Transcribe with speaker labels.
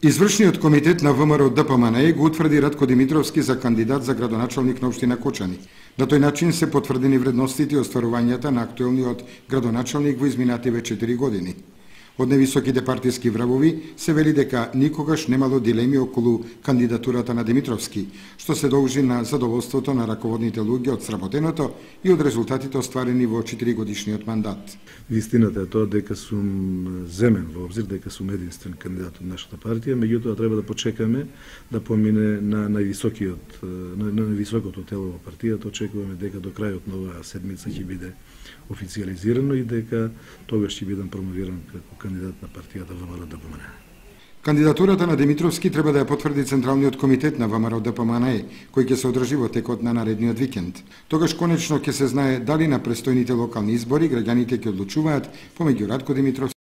Speaker 1: Извршниот комитет на ВМРО ДПМНЕ го утврди Ратко Димитровски за кандидат за градоначалник на општина Кочани. На тој начин се потврдени вредностите и остварувањата на актуелниот градоначалник во изминативе 4 години. Од невисоките партиски врабови се вели дека никогаш немало дилеми околу кандидатурата на Димитровски, што се должи на задоволството на раководните луѓе од сработеното и од резултатите остварени во 4-годишниот мандат.
Speaker 2: Вистината е тоа дека сум земен во обзир, дека сум единствен кандидат од нашата партија, меѓутоа треба да почекаме да помине на највисокото тело во партијата. Очекуваме дека до крајот на оваа седмица ќе биде официјализирано и дека тогаш ќе бидам промовиран како кандидат на партијата ВМРО ДПМНЕ.
Speaker 1: Кандидатурата на Димитровски треба да ја потврди Централниот комитет на ВМРО ДПМНЕ, кој ќе се одржи во текот на наредниот викенд. Тогаш конечно ќе се знае дали на престојните локални избори граѓаните ќе одлучуваат помеѓу Ратко Димитровски